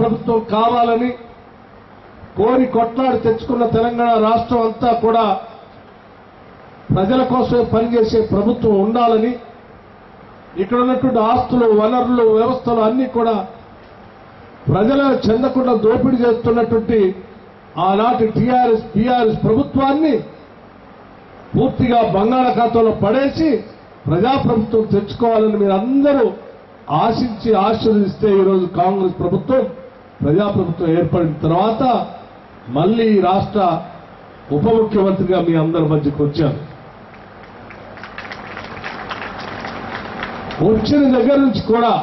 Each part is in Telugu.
ప్రభుత్వం కావాలని కోరి కొట్లాడి తెచ్చుకున్న తెలంగాణ రాష్ట్రం అంతా కూడా ప్రజల కోసమే పనిచేసే ప్రభుత్వం ఉండాలని, ఇక్కడ ఉన్నటువంటి ఆస్తులు, వనరులు, వ్యవస్థలు అన్నీ కూడా ప్రజలకు చెందకుండా దోపిడీ చేస్తున్నటువంటి ఆనాటి టీఆర్ఎస్ ప్రభుత్వాన్ని పూర్తిగా బంగాళాఖాతంలో పడేసి ప్రజాప్రభుత్వం తెచ్చుకోవాలని మీరందరూ ఆశించి ఆశీర్వదిస్తే ఈరోజు కాంగ్రెస్ ప్రభుత్వం ప్రజాప్రభుత్వం ఏర్పడిన తర్వాత మళ్లీ ఈ రాష్ట్ర ఉప ముఖ్యమంత్రిగా మీ అందరి మధ్యకు వచ్చాను. వచ్చిన దగ్గర నుంచి కూడా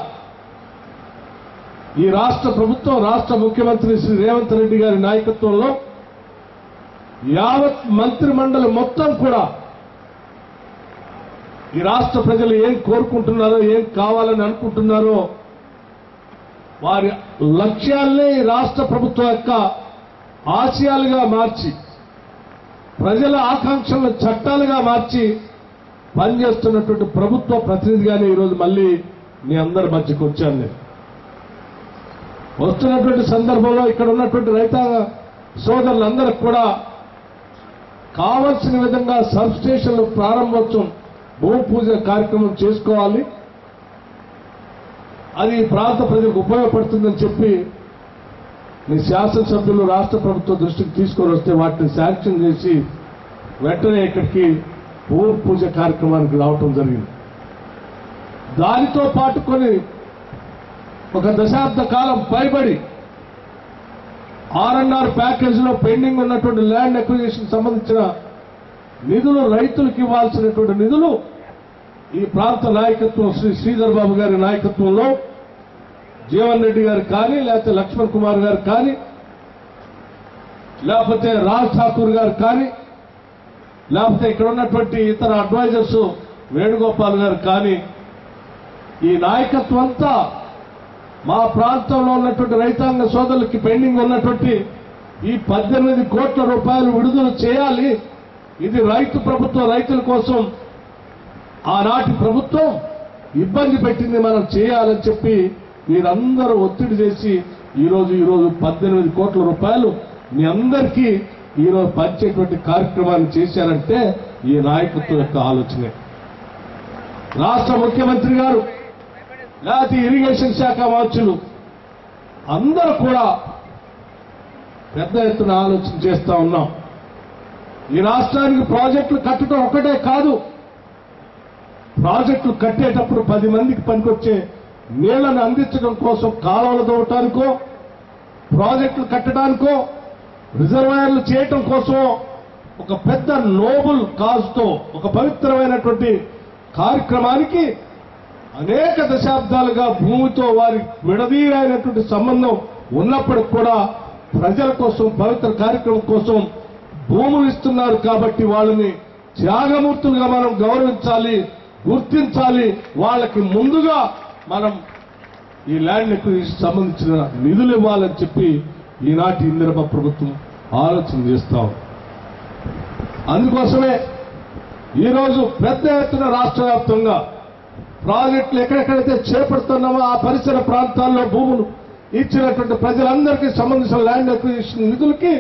ఈ రాష్ట్ర ప్రభుత్వం, రాష్ట్ర ముఖ్యమంత్రి శ్రీ రేవంత్ రెడ్డి గారి నాయకత్వంలో యావత్ మంత్రి మండలి మొత్తం కూడా ఈ రాష్ట్ర ప్రజలు ఏం కోరుకుంటున్నారో, ఏం కావాలని అనుకుంటున్నారో వారి లక్ష్యాలనే ఈ రాష్ట్ర ప్రభుత్వం యొక్క ఆశయాలుగా మార్చి, ప్రజల ఆకాంక్షలను చట్టాలుగా మార్చి పనిచేస్తున్నటువంటి ప్రభుత్వ ప్రతినిధిగానే ఈరోజు మళ్లీ మీ అందరి మధ్యకు వచ్చాను. నేను వస్తున్నటువంటి సందర్భంలో ఇక్కడ ఉన్నటువంటి రైతాంగ సోదరులందరికీ కూడా కావలసిన విధంగా సబ్ స్టేషన్ల ప్రారంభోత్సవం, భూమి పూజ కార్యక్రమం చేసుకోవాలి, అది ప్రాంత ప్రజలకు ఉపయోగపడుతుందని చెప్పి మీ శాసనసభ్యులు రాష్ట్ర ప్రభుత్వం దృష్టికి తీసుకొని వస్తే వాటిని శాంక్షన్ చేసి వెంటనే ఇక్కడికి భూమి పూజ కార్యక్రమానికి రావటం జరిగింది. దానితో పాటు కొన్ని ఒక దశాబ్ద కాలం పైబడి R&R ప్యాకేజీలో పెండింగ్ ఉన్నటువంటి ల్యాండ్ అక్విజిషన్ సంబంధించిన నిధులు, రైతులకు ఇవ్వాల్సినటువంటి నిధులు ఈ ప్రాంత నాయకత్వం శ్రీ శ్రీధర్ బాబు గారి నాయకత్వంలో జీవన్ రెడ్డి గారు కానీ, లేకపోతే లక్ష్మణ్ కుమార్ గారు కానీ, లేకపోతే రాజ్ ఠాకూర్ గారు కానీ, లేకపోతే ఇక్కడ ఉన్నటువంటి ఇతర అడ్వైజర్స్ వేణుగోపాల్ గారు కానీ, ఈ నాయకత్వం అంతా మా ప్రాంతంలో ఉన్నటువంటి రైతాంగ సోదరులకి పెండింగ్ ఉన్నటువంటి ఈ 18 కోట్ల రూపాయలు విడుదల చేయాలి, ఇది రైతు ప్రభుత్వం, రైతుల కోసం ఆనాటి ప్రభుత్వం ఇబ్బంది పెట్టింది, మనం చేయాలని చెప్పి మీరందరూ ఒత్తిడి చేసి ఈరోజు 18 కోట్ల రూపాయలు మీ అందరికీ ఈరోజు పంచేటువంటి కార్యక్రమాన్ని చేశారంటే ఈ నాయకత్వం యొక్క ఆలోచనే. రాష్ట్ర ముఖ్యమంత్రి గారు, లేకపోతే ఇరిగేషన్ శాఖ మంత్రులు అందరూ కూడా పెద్ద ఎత్తున ఆలోచన చేస్తా ఉన్నాం. ఈ రాష్ట్రానికి ప్రాజెక్టులు కట్టడం ఒకటే కాదు, ప్రాజెక్టులు కట్టేటప్పుడు 10 మందికి పనికొచ్చే నీళ్లను అందించడం కోసం కాలువలు తవ్వటానికో, ప్రాజెక్టులు కట్టడానికో, రిజర్వాయర్లు చేయటం కోసం ఒక పెద్ద నోబుల్ కాజ్తో ఒక పవిత్రమైనటువంటి కార్యక్రమానికి అనేక దశాబ్దాలుగా భూమితో వారి విడదీయైనటువంటి సంబంధం ఉన్నప్పటికి కూడా ప్రజల కోసం, పవిత్ర కార్యక్రమం కోసం భూములు ఇస్తున్నారు కాబట్టి వాళ్ళని త్యాగమూర్తులుగా మనం గౌరవించాలి, గుర్తించాలి. వాళ్ళకి ముందుగా మనం ఈ ల్యాండ్ ఎక్విజిషన్ సంబంధించిన నిధులు ఇవ్వాలని చెప్పి ఈనాటి ఇందిరమ్మ ప్రభుత్వం ఆలోచన చేస్తాం. అందుకోసమే ఈరోజు పెద్ద ఎత్తున రాష్ట్ర వ్యాప్తంగా ప్రాజెక్టులు ఎక్కడెక్కడైతే చేపడుతున్నామో ఆ పరిసర ప్రాంతాల్లో భూములు ఇచ్చినటువంటి ప్రజలందరికీ సంబంధించిన ల్యాండ్ అక్విజిషన్ నిధులకి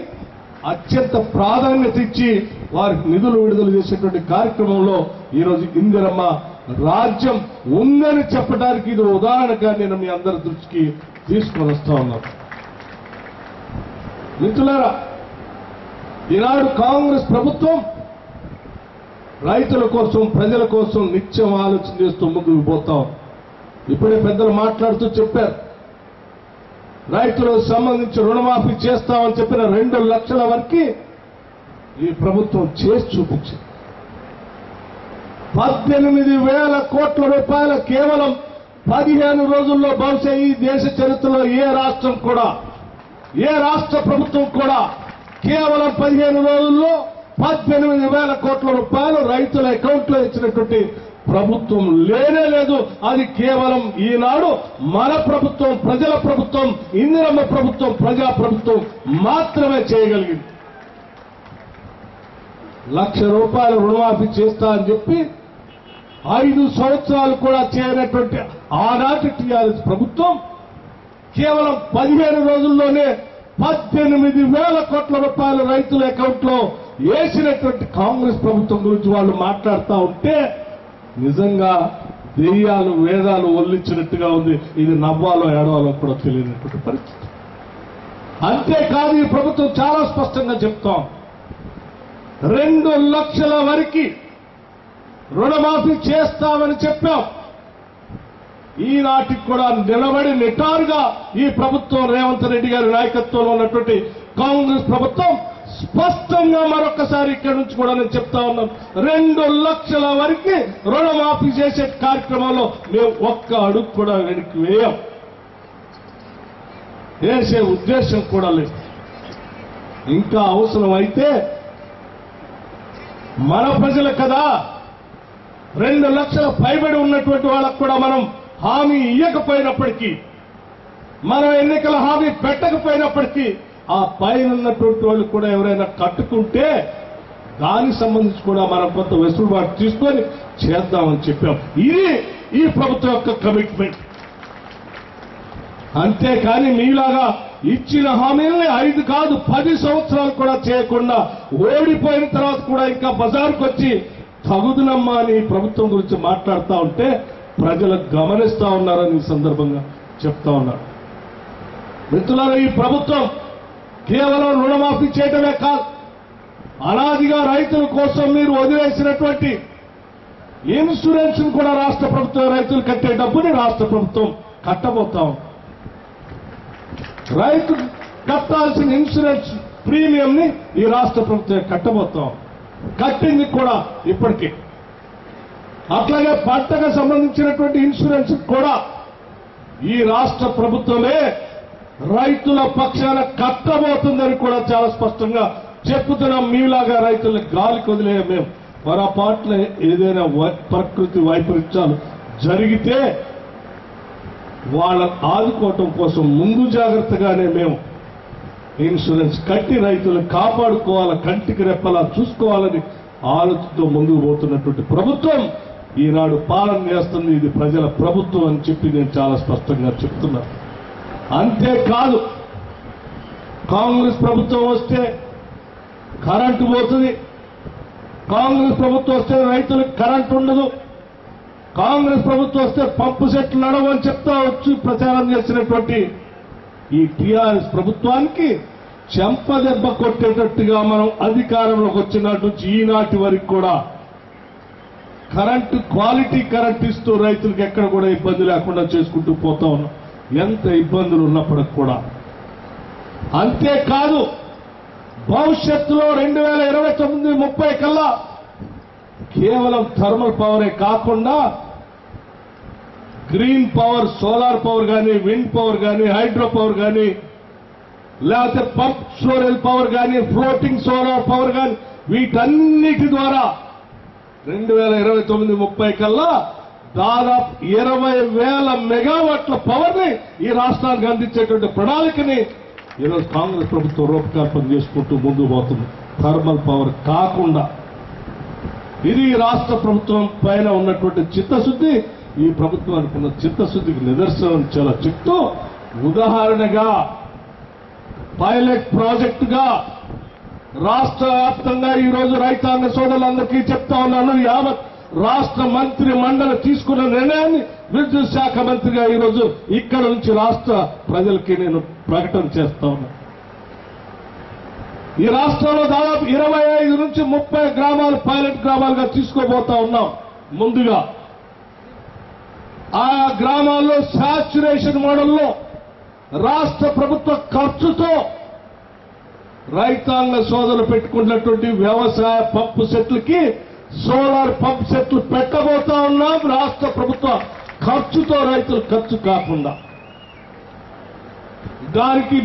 అత్యంత ప్రాధాన్యత ఇచ్చి వారికి నిధులు విడుదల చేసేటువంటి కార్యక్రమంలో ఈరోజు ఇందిరమ్మ రాజ్యం ఉందని చెప్పడానికి ఇది ఉదాహరణగా నేను మీ అందరి దృష్టికి తీసుకొని వస్తా ఉన్నాను. మిత్రులారా, ఈనాడు కాంగ్రెస్ ప్రభుత్వం రైతుల కోసం, ప్రజల కోసం నిత్యం ఆలోచన చేస్తూ ముందుకు పోతాం. ఇప్పుడే పెద్దలు మాట్లాడుతూ చెప్పారు, రైతులకు సంబంధించి రుణమాఫీ చేస్తామని చెప్పిన 2 లక్షల వరకు ఈ ప్రభుత్వం చేసి చూపించింది. 18,000 కోట్ల రూపాయల కేవలం 15 రోజుల్లో బహుశా ఈ దేశ చరిత్రలో ఏ రాష్ట్రం కూడా, ఏ రాష్ట్ర ప్రభుత్వం కూడా కేవలం 15 రోజుల్లో 18,000 కోట్ల రూపాయలు రైతుల అకౌంట్లో ఇచ్చినటువంటి ప్రభుత్వం లేనే లేదు. అది కేవలం ఈనాడు మన ప్రభుత్వం, ప్రజల ప్రభుత్వం, ఇందిరమ్మ ప్రభుత్వం, ప్రజా ప్రభుత్వం మాత్రమే చేయగలిగింది. 1,00,000 రూపాయలు రుణమాఫీ చేస్తా అని చెప్పి 5 సంవత్సరాలు కూడా చేయనటువంటి ఆనాటి టీఆర్ఎస్ ప్రభుత్వం కేవలం 15 రోజుల్లోనే 18,000 కోట్ల రూపాయలు రైతుల అకౌంట్ లో వేసినటువంటి కాంగ్రెస్ ప్రభుత్వం గురించి వాళ్ళు మాట్లాడుతూ ఉంటే నిజంగా దెయ్యాలు వేదాలు ఒల్లించినట్టుగా ఉంది. ఇది నవ్వాలో ఏడవాలో కూడా తెలియనటువంటి పరిస్థితి. అంతేకాదు ఈ ప్రభుత్వం చాలా స్పష్టంగా చెప్తాం, 2 లక్షల వరకు రుణమాఫీ చేస్తామని చెప్పాం. ఈనాటికి కూడా నిలబడి నిటారుగా ఈ ప్రభుత్వం రేవంత్ రెడ్డి గారి నాయకత్వంలో ఉన్నటువంటి కాంగ్రెస్ ప్రభుత్వం స్పష్టంగా మరొకసారి ఇక్కడి నుంచి కూడా నేను చెప్తా ఉన్నాను, 2 లక్షల వరకు రుణమాఫీ చేసే కార్యక్రమంలో మేము ఒక్క అడుగు కూడా వెనక్కి వేసే ఉద్దేశం కూడా లేదు. ఇంకా అవసరం అయితే మన ప్రజలు కదా 2 లక్షల పైబడి ఉన్నటువంటి వాళ్ళకు కూడా మనం హామీ ఇవ్వకపోయినప్పటికీ, మనం ఎన్నికల హామీ పెట్టకపోయినప్పటికీ ఆ పైన ఉన్నటువంటి వాళ్ళు కూడా ఎవరైనా కట్టుకుంటే దానికి సంబంధించి కూడా మనం కొంత వెసులుబాటు తీసుకొని చేద్దామని చెప్పాం. ఇది ఈ ప్రభుత్వం యొక్క కమిట్మెంట్. అంతేకాని మీలాగా ఇచ్చిన హామీల్ని 5 కాదు 10 సంవత్సరాలు కూడా చేయకుండా ఓడిపోయిన తర్వాత కూడా ఇంకా బజార్కు వచ్చి తగుదునమ్మా అని ప్రభుత్వం గురించి మాట్లాడుతూ ఉంటే ప్రజలు గమనిస్తా ఉన్నారని ఈ సందర్భంగా చెప్తా ఉన్నారు. మిత్రులారా, ఈ ప్రభుత్వం కేవలం రుణమాఫీ చేయటమే కాదు, అనాదిగా రైతుల కోసం మీరు వదిలేసినటువంటి ఇన్సూరెన్స్ కూడా రాష్ట్ర ప్రభుత్వం, రైతులు కట్టే డబ్బుని రాష్ట్ర ప్రభుత్వం కట్టబోతాం. రైతు కట్టాల్సిన ఇన్సూరెన్స్ ప్రీమియం ని ఈ రాష్ట్ర ప్రభుత్వం కట్టబోతాం. కట్టింది కూడా ఇప్పటికే. అట్లాగే పంటకు సంబంధించినటువంటి ఇన్సూరెన్స్ కూడా ఈ రాష్ట్ర ప్రభుత్వమే రైతుల పక్షాన కట్టబోతుందని కూడా చాలా స్పష్టంగా చెప్పుతున్నాం. మీలాగా రైతులకు గాలికి వదిలేయం మేము. పొరపాట్ల ఏదైనా ప్రకృతి వైపరీత్యాలు జరిగితే వాళ్ళని ఆదుకోవటం కోసం ముందు జాగ్రత్తగానే మేము ఇన్సూరెన్స్ కట్టి రైతులను కాపాడుకోవాలా, కంటికి రెప్పలా చూసుకోవాలని ఆలోచనతో ముందుకు పోతున్నటువంటి ప్రభుత్వం ఈనాడు పాలన చేస్తుంది. ఇది ప్రజల ప్రభుత్వం అని చెప్పి నేను చాలా స్పష్టంగా చెప్తున్నా. అంతేకాదు, కాంగ్రెస్ ప్రభుత్వం వస్తే కరెంటు పోతుంది, కాంగ్రెస్ ప్రభుత్వం వస్తే రైతులకు కరెంటు ఉండదు, కాంగ్రెస్ ప్రభుత్వం వస్తే పంపు సెట్లు నడవని చెప్తా వచ్చి ప్రచారం చేసినటువంటి ఈ టీఆర్ఎస్ ప్రభుత్వానికి చెంపదెబ్బ కొట్టేటట్టుగా మనం అధికారంలోకి వచ్చినట్టు నుంచి ఈనాటి వరకు కూడా కరెంటు క్వాలిటీ కరెంట్ ఇస్తూ రైతులకు ఎక్కడ కూడా ఇబ్బంది లేకుండా చేసుకుంటూ పోతా ఉన్నాం, ఎంత ఇబ్బందులు ఉన్నప్పటికి కూడా. అంతేకాదు, భవిష్యత్తులో 2029-30 కల్లా కేవలం థర్మల్ పవరే కాకుండా గ్రీన్ పవర్, సోలార్ పవర్ కానీ, విండ్ పవర్ కానీ, హైడ్రో పవర్ కానీ, లేకపోతే పంప్ స్టోరేజ్ పవర్ కానీ, ఫ్లోటింగ్ సోలార్ పవర్ కానీ, వీటన్నిటి ద్వారా 2029-30 కల్లా దాదాపు 20,000 మెగావాట్ల పవర్ ని ఈ రాష్ట్రానికి అందించేటువంటి ప్రణాళికని ఈరోజు కాంగ్రెస్ ప్రభుత్వం రూపకల్పన చేసుకుంటూ ముందుకు పోతుంది. థర్మల్ పవర్ కాకుండా ఇది రాష్ట్ర ప్రభుత్వం పైన ఉన్నటువంటి చిత్తశుద్ధి, ఈ ప్రభుత్వానికి ఉన్న చిత్తశుద్ధికి నిదర్శనం చాలా చెప్తూ, ఉదాహరణగా పైలట్ ప్రాజెక్టుగా రాష్ట్ర వ్యాప్తంగా ఈరోజు రైతాంగ సోదరులందరికీ చెప్తా ఉన్నాను, యావత్ రాష్ట్ర మంత్రి మండలి తీసుకున్న నిర్ణయాన్ని విద్యుత్ శాఖ మంత్రిగా ఈరోజు ఇక్కడ నుంచి రాష్ట్ర ప్రజలకి నేను ప్రకటన చేస్తా ఉన్నాను. ఈ రాష్ట్రంలో దాదాపు 25 నుంచి 30 గ్రామాలు పైలట్ గ్రామాలుగా తీసుకోబోతా ఉన్నాం. ముందుగా ఆ గ్రామాల్లో శాచ్యురేషన్ మోడల్లో రాష్ట్ర ప్రభుత్వ ఖర్చుతో రైతాంగ సోదరులు పెట్టుకున్నటువంటి వ్యవసాయ పంపు సెట్లకి సోలార్ పంప్ సెట్లు పెట్టబోతా ఉన్నాం. రాష్ట్ర ప్రభుత్వ ఖర్చుతో, రైతులు ఖర్చు కాకుండా. దానికి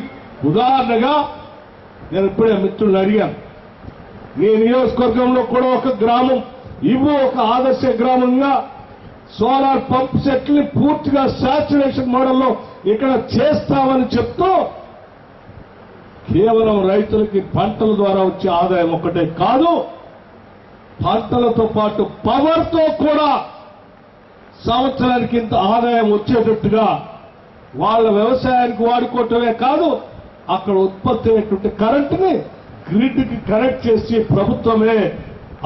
ఉదాహరణగా నేను ఇప్పుడే మిత్రులు అడిగాను, మీ నియోజకవర్గంలో కూడా ఒక గ్రామం ఒక ఆదర్శ గ్రామంగా సోలార్ పంప్ సెట్ని పూర్తిగా శాచ్యురేషన్ మోడల్లో ఇక్కడ చేస్తామని చెప్తూ కేవలం రైతులకి పంటల ద్వారా వచ్చే ఆదాయం ఒక్కటే కాదు, పంటలతో పాటు పవర్తో కూడా సంవత్సరానికి ఇంత ఆదాయం వచ్చేటట్టుగా వాళ్ళ వ్యవసాయానికి వాడుకోవటమే కాదు, అక్కడ ఉత్పత్తి అయ్యేటువంటి కరెంటుని గ్రిడ్కి కనెక్ట్ చేసి ప్రభుత్వమే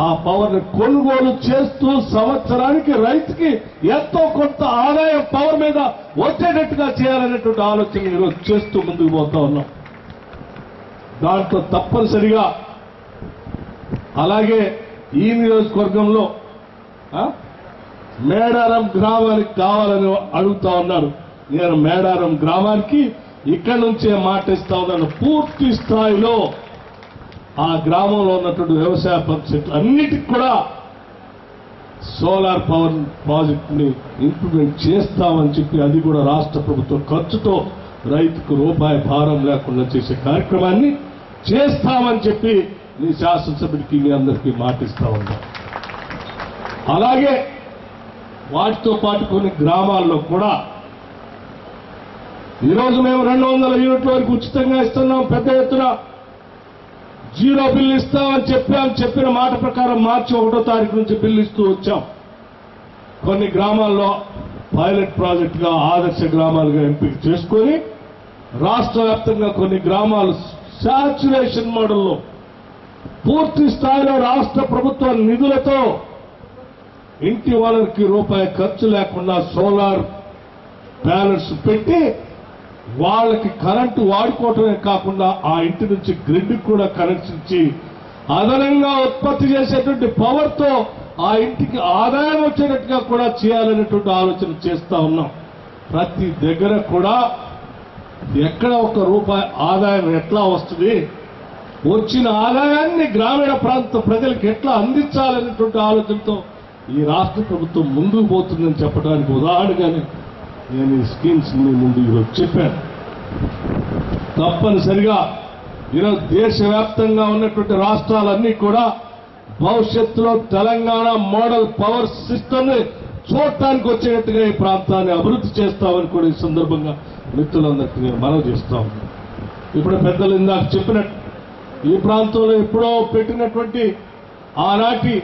ఆ పవర్ ని కొనుగోలు చేస్తూ సంవత్సరానికి రైతుకి ఎంతో కొంత ఆదాయం పవర్ మీద వచ్చేటట్టుగా చేయాలనేటువంటి ఆలోచన ఈరోజు చేస్తూ ముందుకు పోతా ఉన్నాం. దాంట్లో తప్పనిసరిగా అలాగే ఈ నియోజకవర్గంలో మేడారం గ్రామానికి కావాలని అడుగుతా ఉన్నారు. నేను మేడారం గ్రామానికి ఇక్కడి నుంచే మాటిస్తా ఉన్నాను. పూర్తి స్థాయిలో ఆ గ్రామంలో ఉన్నటువంటి వ్యవసాయ పరిస్థితులు అన్నిటికి కూడా సోలార్ పవర్ ప్రాజెక్ట్ ని ఇంప్లిమెంట్ చేస్తామని చెప్పి, అది కూడా రాష్ట్ర ప్రభుత్వం ఖర్చుతో రైతుకు రూపాయి భారం లేకుండా చేసే కార్యక్రమాన్ని చేస్తామని చెప్పి మీ శాసనసభ్యుడికి మీ అందరికీ మాటిస్తా ఉన్నాం. అలాగే వాటితో పాటు కొన్ని గ్రామాల్లో కూడా ఈరోజు మేము 200 యూనిట్ల వరకు ఉచితంగా ఇస్తున్నాం. పెద్ద ఎత్తున జీరో బిల్లు ఇస్తామని చెప్పిన మాట ప్రకారం మార్చి 1వ తారీఖు నుంచి బిల్లు ఇస్తూ వచ్చాం. కొన్ని గ్రామాల్లో పైలట్ ప్రాజెక్టుగా ఆదర్శ గ్రామాలుగా ఎంపిక చేసుకొని రాష్ట్ర వ్యాప్తంగా కొన్ని గ్రామాలు శాచ్యురేషన్ మోడల్లో పూర్తి స్థాయిలో రాష్ట్ర ప్రభుత్వ నిధులతో ఇంటి వాళ్ళకి రూపాయి ఖర్చు లేకుండా సోలార్ ప్యానెల్స్ పెట్టి వాళ్ళకి కరెంటు వాడుకోవటమే కాకుండా ఆ ఇంటి నుంచి గ్రిడ్ కూడా కనెక్షన్ ఇచ్చి అదనంగా ఉత్పత్తి చేసేటువంటి పవర్ తో ఆ ఇంటికి ఆదాయం వచ్చేటట్టుగా కూడా చేయాలనేటువంటి ఆలోచన చేస్తా ఉన్నాం. ప్రతి దగ్గర కూడా ఎక్కడ ఒక రూపాయి ఆదాయం ఎట్లా వస్తుంది, వచ్చిన ఆదాయాన్ని గ్రామీణ ప్రాంత ప్రజలకు ఎట్లా అందించాలనేటువంటి ఆలోచనతో ఈ రాష్ట్ర ప్రభుత్వం ముందుకు పోతుందని చెప్పడానికి ఉదాహరణగానే నేను ఈ స్కీమ్స్ మీ ముందు ఈరోజు చెప్పాను. తప్పనిసరిగా ఈరోజు దేశవ్యాప్తంగా ఉన్నటువంటి రాష్ట్రాలన్నీ కూడా భవిష్యత్తులో తెలంగాణ మోడల్ పవర్ సిస్టమ్ ని చూడటానికి వచ్చేటట్టుగా ఈ ప్రాంతాన్ని అభివృద్ధి చేస్తామని కూడా ఈ సందర్భంగా మిత్రులందరికీ నేను మనవి చేస్తా ఉన్నాను. ఇప్పుడు పెద్దలు ఇందాక చెప్పినట్టు ఈ ప్రాంతంలో ఎప్పుడో పెట్టినటువంటి ఆనాటి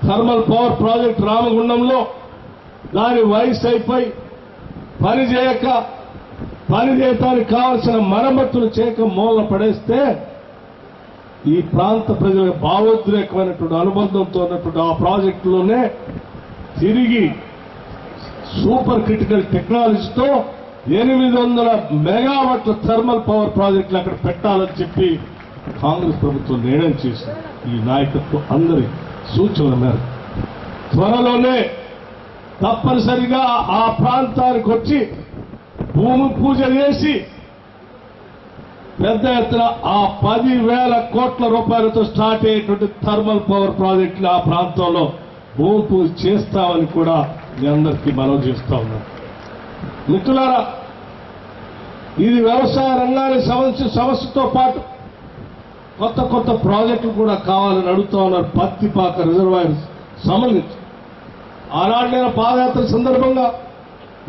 థర్మల్ పవర్ ప్రాజెక్ట్ రామగుండంలో దాని వయసు అయిపోయి పని చేయడానికి కావాల్సిన మరమ్మతులు చేయక మూలన పడేస్తే ఈ ప్రాంత ప్రజల భావోద్రేకమైనటువంటి అనుబంధంతో ఉన్నటువంటి ఆ ప్రాజెక్టులోనే తిరిగి సూపర్ క్రిటికల్ టెక్నాలజీతో 800 మెగావాట్ల థర్మల్ పవర్ ప్రాజెక్టులు అక్కడ పెట్టాలని చెప్పి కాంగ్రెస్ ప్రభుత్వం నిర్ణయం చేసింది. ఈ నాయకత్వం అందరి సూచనల మేరకు త్వరలోనే తప్పనిసరిగా ఆ ప్రాంతానికి వచ్చి భూమి పూజ చేసి పెద్ద ఎత్తున ఆ 10,000 కోట్ల రూపాయలతో స్టార్ట్ అయ్యేటువంటి థర్మల్ పవర్ ప్రాజెక్టులు ఆ ప్రాంతంలో భూమి పూజ చేస్తామని కూడా మీ అందరికీ మనవి చేస్తా ఉన్నాను. మిత్రులారా, ఇది వ్యవసాయ రంగానికి సంబంధించిన సమస్యతో పాటు కొత్త ప్రాజెక్టులు కూడా కావాలని అడుగుతా ఉన్నారు. పత్తిపాక రిజర్వాయర్ సంబంధించి ఆనాడు నేను పాదయాత్ర సందర్భంగా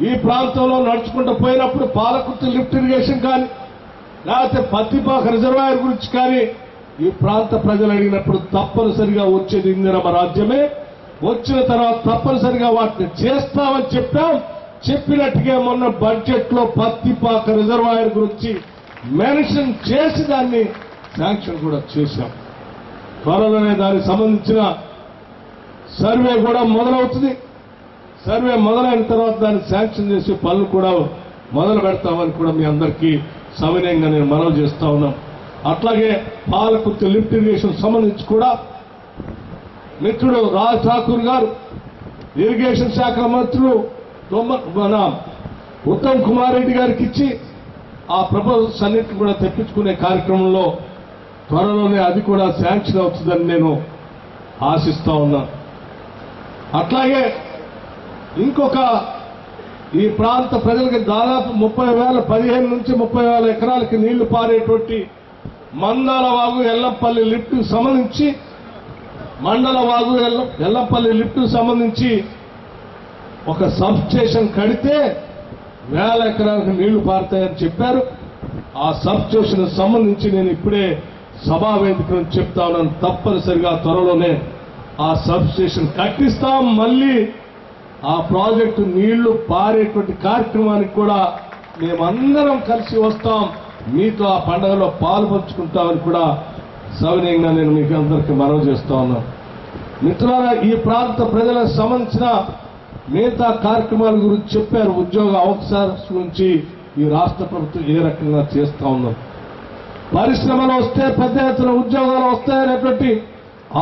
ఈ ప్రాంతంలో నడుచుకుంటూ పోయినప్పుడు పాలకుర్తి లిఫ్ట్ ఇరిగేషన్ కానీ లేకపోతే పత్తిపాక రిజర్వాయర్ గురించి కానీ ఈ ప్రాంత ప్రజలు అడిగినప్పుడు తప్పనిసరిగా వచ్చేది ఇందిరమ్మ రాజ్యమే. వచ్చిన తర్వాత తప్పనిసరిగా వాటిని చేస్తామని చెప్పాం. చెప్పినట్టుగా మొన్న బడ్జెట్ లో పత్తిపాక రిజర్వాయర్ గురించి మెన్షన్ చేసి దాన్ని శాంక్షన్ కూడా చేశాం. త్వరలోనే దానికి సంబంధించిన సర్వే కూడా మొదలవుతుంది. సర్వే మొదలైన తర్వాత దాన్ని శాంక్షన్ చేసి పనులు కూడా మొదలు పెడతామని కూడా మీ అందరికీ సవినయంగా నేను మనవి చేస్తా ఉన్నాం. అట్లాగే పాలకుర్తి లిఫ్ట్ ఇరిగేషన్ సంబంధించి కూడా మిత్రుడు రాజ్ ఠాకూర్ గారు, ఇరిగేషన్ శాఖ మంత్రులు మన ఉత్తమ్ కుమార్ రెడ్డి గారికి ఇచ్చి ఆ ప్రపోజల్స్ అన్నింటినీ కూడా తెప్పించుకునే కార్యక్రమంలో త్వరలోనే అది కూడా శాంక్షన్ అవుతుందని నేను ఆశిస్తా ఉన్నాను. అట్లాగే ఇంకొక ఈ ప్రాంత ప్రజలకి దాదాపు 15,000 నుంచి 30,000 ఎకరాలకి నీళ్లు పారేటువంటి మండల వాగు ఎల్లంపల్లి లిఫ్ట్ సంబంధించి మండల వాగు ఎల్లంపల్లి లిఫ్ట్ సంబంధించి ఒక సబ్ స్టేషన్ కడితే 1,000 ఎకరాలకు నీళ్లు పారుతాయని చెప్పారు. ఆ సబ్ స్టేషన్ సంబంధించి నేను ఇప్పుడే సభా వేదికను చెప్తా ఉన్నాను. తప్పనిసరిగా త్వరలోనే ఆ సబ్ స్టేషన్ కట్టిస్తాం. మళ్ళీ ఆ ప్రాజెక్టు నీళ్లు పారేటువంటి కార్యక్రమానికి కూడా మేమందరం కలిసి వస్తాం, మీతో ఆ పండుగలో పాల్పంచుకుంటామని కూడా సవినయంగా నేను మీకు అందరికీ మనవి చేస్తా ఉన్నాను. మిత్రులారా, ఈ ప్రాంత ప్రజలకు సంబంధించిన మిగతా కార్యక్రమాల గురించి చెప్పారు. ఉద్యోగ అవకాశాల గురించి ఈ రాష్ట్ర ప్రభుత్వం ఏ రకంగా చేస్తా ఉందో, పరిశ్రమలు వస్తే పెద్ద ఎత్తున ఉద్యోగాలు వస్తాయనేటువంటి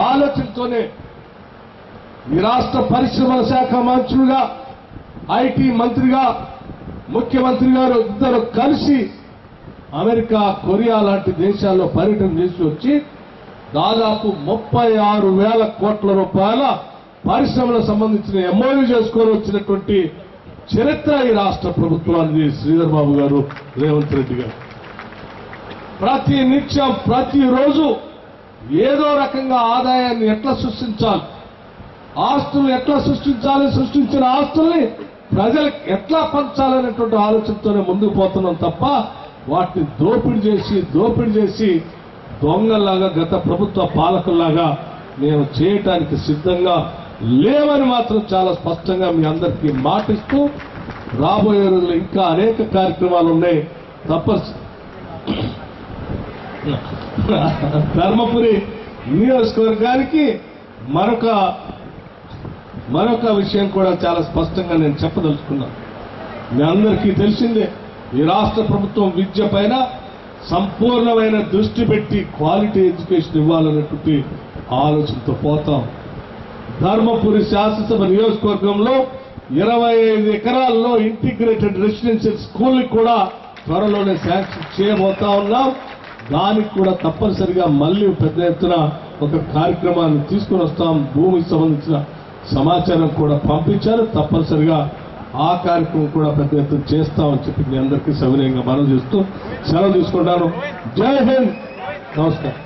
ఆలోచనతోనే ఈ రాష్ట్ర పరిశ్రమల శాఖ మంత్రులుగా, ఐటీ మంత్రిగా ముఖ్యమంత్రి గారు ఇద్దరు కలిసి అమెరికా, కొరియా లాంటి దేశాల్లో పర్యటన చేసి వచ్చి దాదాపు 36,000 కోట్ల రూపాయల పరిశ్రమలకు సంబంధించిన ఎంఓయూ చేసుకొని వచ్చినటువంటి చరిత్ర ఈ రాష్ట్ర ప్రభుత్వానికి శ్రీధర్ బాబు గారు, రేవంత్ రెడ్డి గారు. ప్రతి నిత్యం ప్రతిరోజు ఏదో రకంగా ఆదాయాన్ని ఎట్లా సృష్టించాలి, ఆస్తులు ఎట్లా సృష్టించాలి, సృష్టించిన ఆస్తుల్ని ప్రజలకు ఎట్లా పంచాలనేటువంటి ఆలోచనతోనే ముందుకు పోతున్నాం తప్ప వాటిని దోపిడీ చేసి దొంగల్లాగా గత ప్రభుత్వ పాలకుల్లాగా మేము చేయటానికి సిద్ధంగా లేవని మాత్రం చాలా స్పష్టంగా మీ అందరికీ మాటిస్తూ, రాబోయే రోజుల్లో ఇంకా అనేక కార్యక్రమాలు ఉన్నాయి. ధర్మపురి నియోజకవర్గానికి మరొక విషయం కూడా చాలా స్పష్టంగా నేను చెప్పదలుచుకున్నాను. మీ అందరికీ తెలిసిందే, ఈ రాష్ట్ర ప్రభుత్వం విద్య పైన సంపూర్ణమైన దృష్టి పెట్టి క్వాలిటీ ఎడ్యుకేషన్ ఇవ్వాలనేటువంటి ఆలోచనతో పోతాం. ధర్మపురి శాసనసభ నియోజకవర్గంలో 25 ఎకరాల్లో ఇంటిగ్రేటెడ్ రెసిడెన్షియల్ స్కూల్ కూడా త్వరలోనే శాంక్షన్ చేయబోతా ఉన్నాం. దానికి కూడా తప్పనిసరిగా మళ్లీ పెద్ద ఎత్తున ఒక కార్యక్రమాన్ని తీసుకుని వస్తాం. భూమికి సంబంధించిన సమాచారం కూడా పంపించారు. తప్పనిసరిగా ఆ కార్యక్రమం కూడా పెద్ద ఎత్తున చేస్తామని చెప్పి మీ అందరికీ సవినయంగా మనవి చేస్తూ సెలవు తీసుకుంటాను. జై హింద్, నమస్కారం.